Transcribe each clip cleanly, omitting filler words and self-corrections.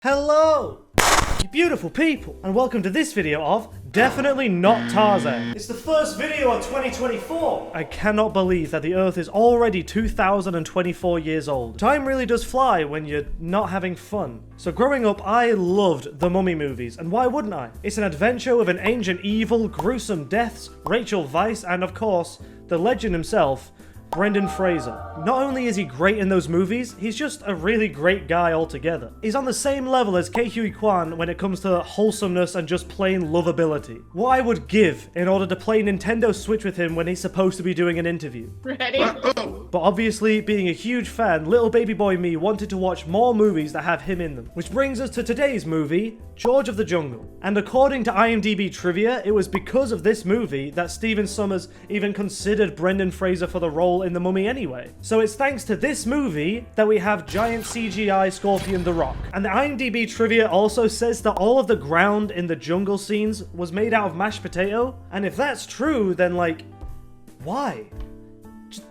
Hello, you beautiful people, and welcome to this video of Definitely Not Tarzan. It's the first video of 2024. I cannot believe that the Earth is already 2024 years old. Time really does fly when you're not having fun. So growing up, I loved the Mummy movies, and why wouldn't I? It's an adventure with an ancient evil, gruesome deaths, Rachel Weisz, and of course, the legend himself, Brendan Fraser. Not only is he great in those movies, he's just a really great guy altogether. He's on the same level as Ke Huy Quan when it comes to wholesomeness and just plain lovability. What I would give in order to play Nintendo Switch with him when he's supposed to be doing an interview. Ready? But obviously, being a huge fan, little baby boy me wanted to watch more movies that have him in them. Which brings us to today's movie, George of the Jungle. And according to IMDb trivia, it was because of this movie that Stephen Sommers even considered Brendan Fraser for the role in The Mummy anyway. So it's thanks to this movie that we have giant CGI Scorpion the Rock. And the IMDb trivia also says that all of the ground in the jungle scenes was made out of mashed potato. And if that's true, then like, why?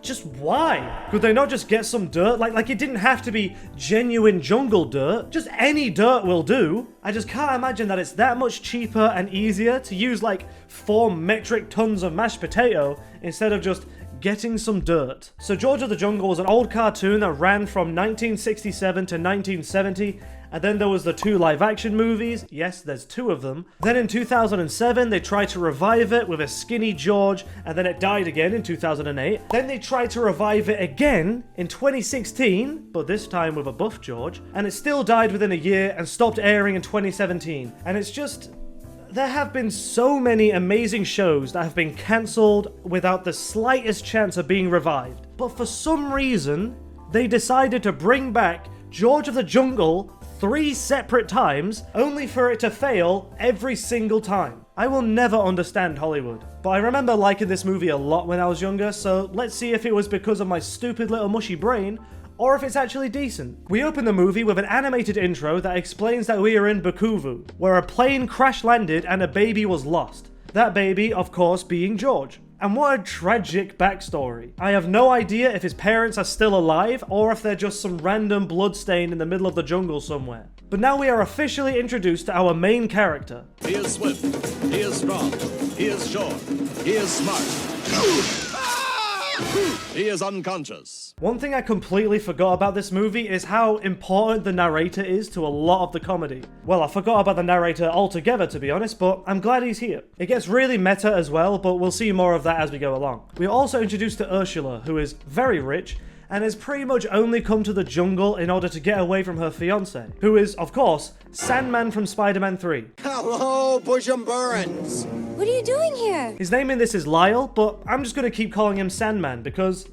Just why? Could they not just get some dirt? Like it didn't have to be genuine jungle dirt. Just any dirt will do. I just can't imagine that it's that much cheaper and easier to use like 4 metric tons of mashed potato instead of just getting some dirt. So George of the Jungle was an old cartoon that ran from 1967 to 1970, and then there was the 2 live-action movies. Yes, there's 2 of them. Then in 2007, they tried to revive it with a skinny George, and then it died again in 2008. Then they tried to revive it again in 2016, but this time with a buff George, and it still died within a year and stopped airing in 2017. And it's just... there have been so many amazing shows that have been cancelled without the slightest chance of being revived. But for some reason, they decided to bring back George of the Jungle 3 separate times, only for it to fail every single time. I will never understand Hollywood. But I remember liking this movie a lot when I was younger, so let's see if it was because of my stupid little mushy brain, or if it's actually decent. We open the movie with an animated intro that explains that we are in Bukavu, where a plane crash landed and a baby was lost. That baby, of course, being George. And what a tragic backstory. I have no idea if his parents are still alive or if they're just some random bloodstain in the middle of the jungle somewhere. But now we are officially introduced to our main character. He is swift, he is strong, he is short, he is smart. He is unconscious. One thing I completely forgot about this movie is how important the narrator is to a lot of the comedy. Well, I forgot about the narrator altogether, to be honest, but I'm glad he's here. It gets really meta as well, but we'll see more of that as we go along. We're also introduced to Ursula, who is very rich, and has pretty much only come to the jungle in order to get away from her fiancé, who is, of course, Sandman from Spider-Man 3. Hello, Busham Burns. What are you doing here? His name in this is Lyle, but I'm just gonna keep calling him Sandman because...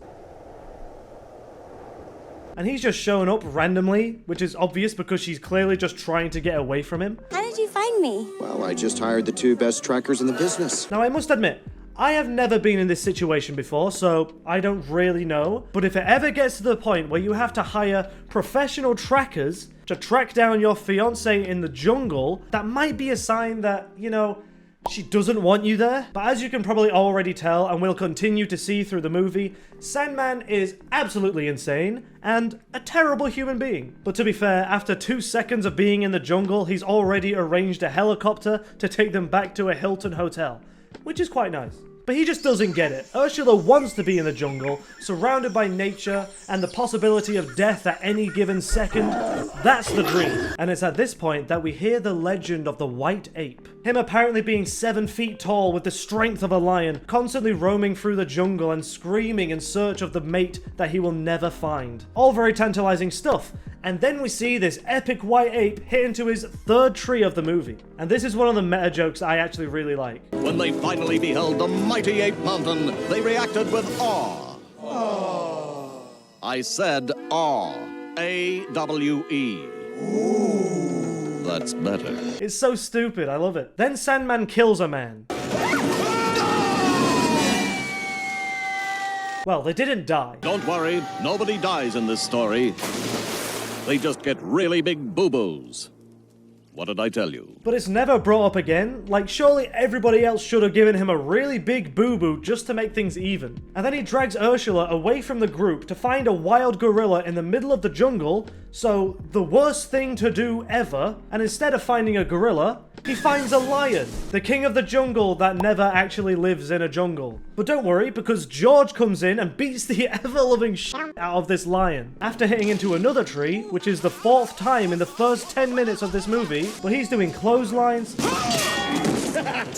and he's just showing up randomly, which is obvious because she's clearly just trying to get away from him. How did you find me? Well, I just hired the 2 best trackers in the business. Now, I must admit, I have never been in this situation before, so I don't really know. But if it ever gets to the point where you have to hire professional trackers to track down your fiancé in the jungle, that might be a sign that, you know, she doesn't want you there. But as you can probably already tell, and will continue to see through the movie, Sandman is absolutely insane and a terrible human being. But to be fair, after 2 seconds of being in the jungle, he's already arranged a helicopter to take them back to a Hilton hotel, which is quite nice. But he just doesn't get it. Ursula wants to be in the jungle, surrounded by nature and the possibility of death at any given second. That's the dream. And it's at this point that we hear the legend of the white ape. Him apparently being 7 feet tall with the strength of a lion, constantly roaming through the jungle and screaming in search of the mate that he will never find. All very tantalizing stuff. And then we see this epic white ape hit into his 3rd tree of the movie. And this is one of the meta jokes I actually really like. When they finally beheld the mighty ape mountain, they reacted with awe. I said awe. A-W-E. That's better. It's so stupid, I love it. Then Sandman kills a man. Well, they didn't die. Don't worry, nobody dies in this story. They just get really big boo-boos. What did I tell you? But it's never brought up again. Like, surely everybody else should have given him a really big boo-boo just to make things even. And then he drags Ursula away from the group to find a wild gorilla in the middle of the jungle So, the worst thing to do ever, and instead of finding a gorilla, he finds a lion, the king of the jungle that never actually lives in a jungle. But don't worry, because George comes in and beats the ever-loving shit out of this lion. After hitting into another tree, which is the 4th time in the first 10 minutes of this movie, but he's doing clotheslines,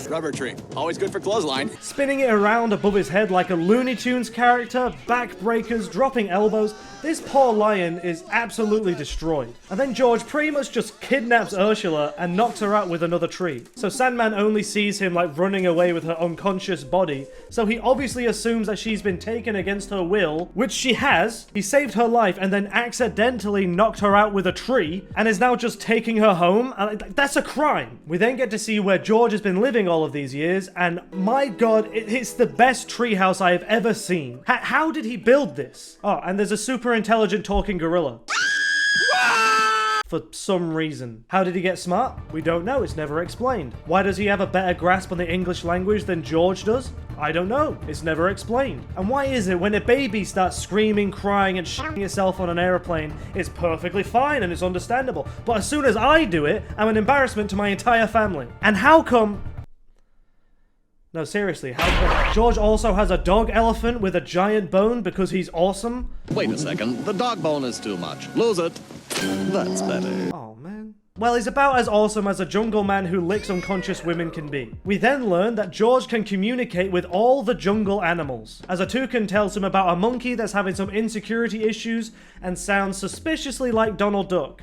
Rubber tree. Always good for clothesline. spinning it around above his head like a Looney Tunes character, backbreakers, dropping elbows. This poor lion is absolutely destroyed. And then George pretty much just kidnaps Ursula and knocks her out with another tree. So Sandman only sees him like running away with her unconscious body, so he obviously assumes that she's been taken against her will, which she has. He saved her life and then accidentally knocked her out with a tree and is now just taking her home. That's a crime. We then get to see where George has been living all of these years, and my god, it's the best treehouse I have ever seen. How did he build this? Oh, and there's a super intelligent talking gorilla. For some reason. How did he get smart? We don't know, it's never explained. Why does he have a better grasp on the English language than George does? I don't know, it's never explained. And why is it when a baby starts screaming, crying, and shitting itself on an aeroplane, it's perfectly fine and it's understandable, but as soon as I do it, I'm an embarrassment to my entire family? And how come... No, seriously, how come... George also has a dog elephant with a giant bone because he's awesome? Wait a second, the dog bone is too much. Lose it. That's better. Oh, man. Well, he's about as awesome as a jungle man who licks unconscious women can be. We then learn that George can communicate with all the jungle animals, as a toucan tells him about a monkey that's having some insecurity issues and sounds suspiciously like Donald Duck.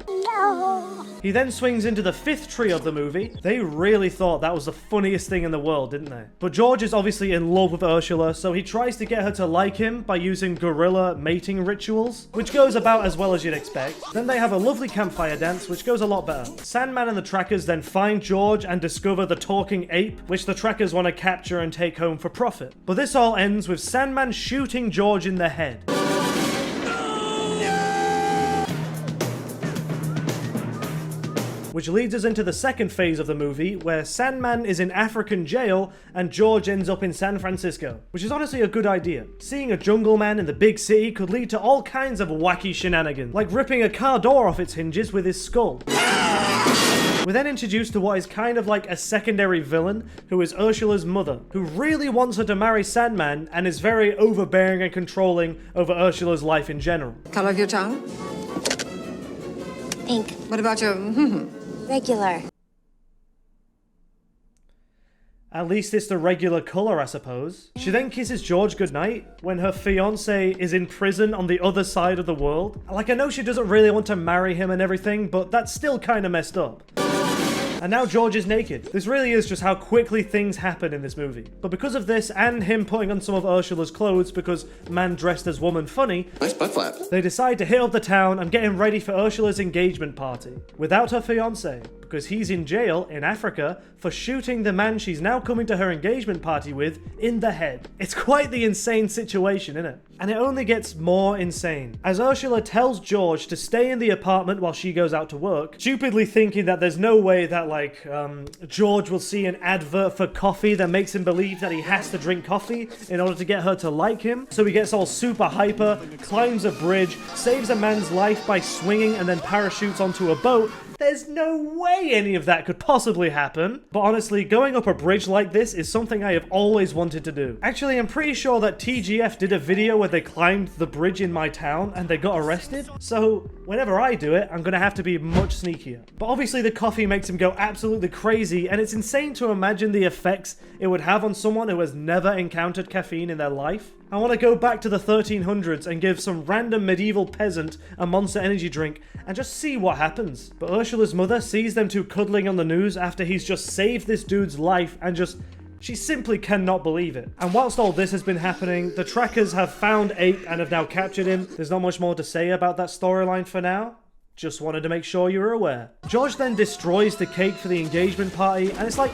He then swings into the 5th tree of the movie. They really thought that was the funniest thing in the world, didn't they? But George is obviously in love with Ursula, so he tries to get her to like him by using gorilla mating rituals, which goes about as well as you'd expect. Then they have a lovely campfire dance, which goes a lot better. Sandman and the trackers then find George and discover the talking ape, which the trackers want to capture and take home for profit. But this all ends with Sandman shooting George in the head. Which leads us into the 2nd phase of the movie, where Sandman is in African jail and George ends up in San Francisco, which is honestly a good idea. Seeing a jungle man in the big city could lead to all kinds of wacky shenanigans, like ripping a car door off its hinges with his skull. We're then introduced to what is kind of like a secondary villain, who is Ursula's mother, who really wants her to marry Sandman and is very overbearing and controlling over Ursula's life in general. Color of your tongue? Pink. What about your Regular. At least it's the regular color, I suppose. She then kisses George goodnight when her fiance is in prison on the other side of the world. Like, I know she doesn't really want to marry him and everything, but that's still kind of messed up. And now George is naked. This really is just how quickly things happen in this movie. But because of this, and him putting on some of Ursula's clothes because man dressed as woman funny, Nice butt flap. they decide to hit up the town and get him ready for Ursula's engagement party. Without her fiance, because he's in jail in Africa for shooting the man she's now coming to her engagement party with in the head. It's quite the insane situation, isn't it? And it only gets more insane, as Ursula tells George to stay in the apartment while she goes out to work, stupidly thinking that there's no way that George will see an advert for coffee that makes him believe that he has to drink coffee in order to get her to like him. So he gets all super hyper, climbs a bridge, saves a man's life by swinging and then parachutes onto a boat. There's no way any of that could possibly happen. But honestly, going up a bridge like this is something I have always wanted to do. Actually, I'm pretty sure that TGF did a video where they climbed the bridge in my town and they got arrested. So whenever I do it, I'm gonna have to be much sneakier. But obviously the coffee makes him go absolutely crazy, and it's insane to imagine the effects it would have on someone who has never encountered caffeine in their life. I want to go back to the 1300s and give some random medieval peasant a Monster Energy drink and just see what happens. But Ursula's mother sees them two cuddling on the news after he's just saved this dude's life and she simply cannot believe it. And whilst all this has been happening, the trackers have found Ape and have now captured him. There's not much more to say about that storyline for now. Just wanted to make sure you were aware. George then destroys the cake for the engagement party, and it's like,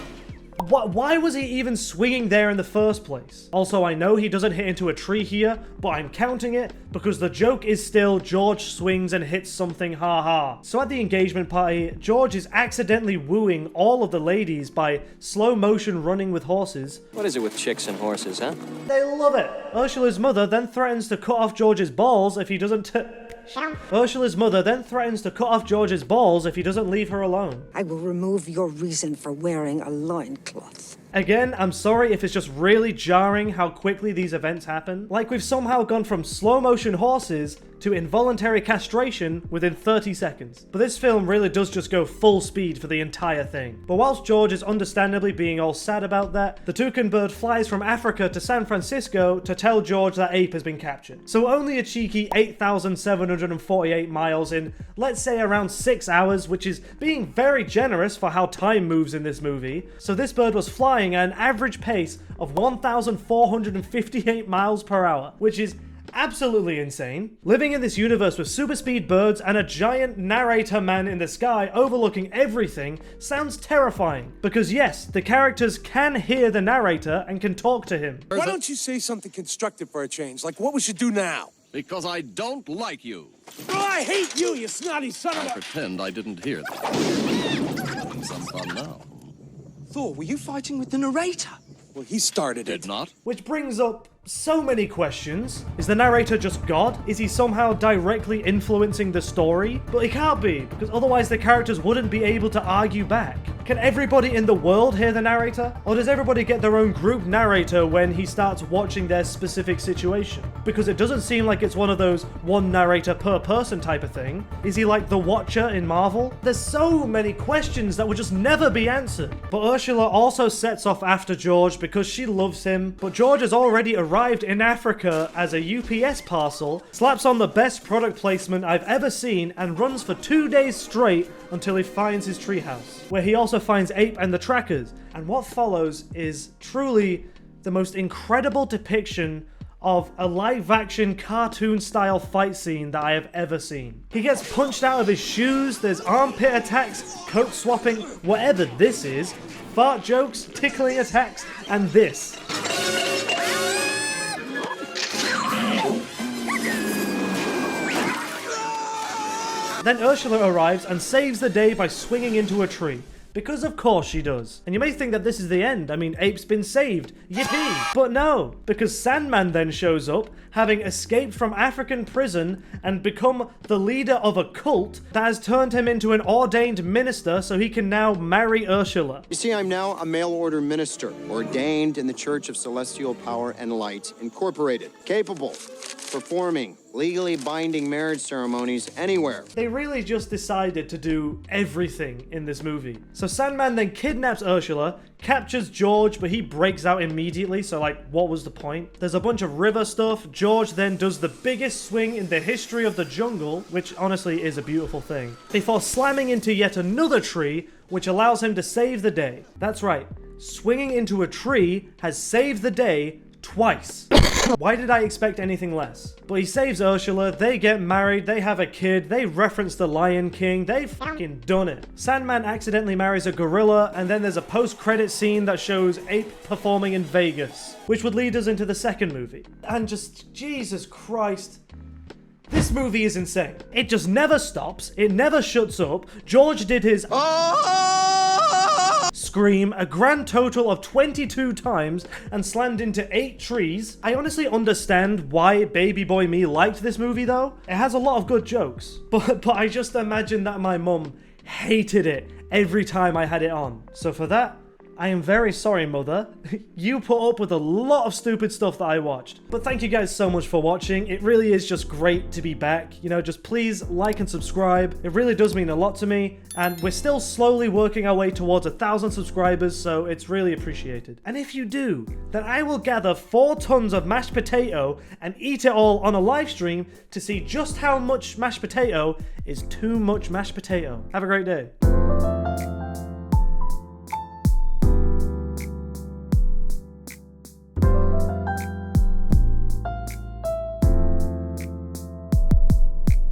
why was he even swinging there in the first place? Also, I know he doesn't hit into a tree here, but I'm counting it because the joke is still George swings and hits something, haha. So at the engagement party, George is accidentally wooing all of the ladies by slow motion running with horses. What is it with chicks and horses, huh? They love it. Ursula's mother then threatens to cut off George's balls if he doesn't Ursula's mother then threatens to cut off George's balls if he doesn't leave her alone. I will remove your reason for wearing a loincloth. Again, I'm sorry if it's just really jarring how quickly these events happen. Like we've somehow gone from slow motion horses to involuntary castration within 30 seconds. But this film really does just go full speed for the entire thing. But whilst George is understandably being all sad about that, the toucan bird flies from Africa to San Francisco to tell George that Ape has been captured. So only a cheeky 8,748 miles in, let's say, around 6 hours, which is being very generous for how time moves in this movie. So this bird was flying at an average pace of 1,458 miles per hour, which is absolutely insane. Living in this universe with super speed birds and a giant narrator man in the sky overlooking everything sounds terrifying. Because yes, the characters can hear the narrator and can talk to him. Why don't you say something constructive for a change? Like what we should do now? Because I don't like you. Oh, I hate you, you snotty son of a... Pretend I didn't hear that. Having some fun now. Thor, were you fighting with the narrator? Well, he started it. Did not? Which brings up so many questions. Is the narrator just God? Is he somehow directly influencing the story? But he can't be, because otherwise the characters wouldn't be able to argue back. Can everybody in the world hear the narrator? Or does everybody get their own group narrator when he starts watching their specific situation? Because it doesn't seem like it's one of those one narrator per person type of thing. Is he like the Watcher in Marvel? There's so many questions that will just never be answered. But Ursula also sets off after George because she loves him, but George has already arrived in Africa as a UPS parcel, slaps on the best product placement I've ever seen, and runs for 2 days straight until he finds his treehouse, where he also finds Ape and the trackers. And what follows is truly the most incredible depiction of a live-action cartoon-style fight scene that I have ever seen. He gets punched out of his shoes, there's armpit attacks, coat swapping, whatever this is, fart jokes, tickling attacks, and this. Then Ursula arrives and saves the day by swinging into a tree. Because of course she does. And you may think that this is the end. I mean, Ape's been saved. Yippee! But no, because Sandman then shows up, having escaped from African prison and become the leader of a cult that has turned him into an ordained minister so he can now marry Ursula. You see, I'm now a mail-order minister, ordained in the Church of Celestial Power and Light, Incorporated, capable, performing legally binding marriage ceremonies anywhere. They really just decided to do everything in this movie. So Sandman then kidnaps Ursula, captures George, but he breaks out immediately, so like, what was the point? There's a bunch of river stuff. George then does the biggest swing in the history of the jungle, which honestly is a beautiful thing, before slamming into yet another tree, which allows him to save the day. That's right, swinging into a tree has saved the day twice. Why did I expect anything less? But he saves Ursula, they get married, they have a kid, they reference the Lion King, they fucking done it. Sandman accidentally marries a gorilla, and then there's a post-credit scene that shows Ape performing in Vegas, which would lead us into the second movie. And just, Jesus Christ. This movie is insane. It just never stops, it never shuts up. George did his scream a grand total of 22 times and slammed into 8 trees. I honestly understand why baby boy me liked this movie though. It has a lot of good jokes, but I just imagine that my mum hated it every time I had it on. So for that, I am very sorry, mother. You put up with a lot of stupid stuff that I watched. But thank you guys so much for watching. It really is just great to be back. You know, just please like and subscribe. It really does mean a lot to me. And we're still slowly working our way towards 1,000 subscribers, so it's really appreciated. And if you do, then I will gather 4 tons of mashed potato and eat it all on a live stream to see just how much mashed potato is too much mashed potato. Have a great day.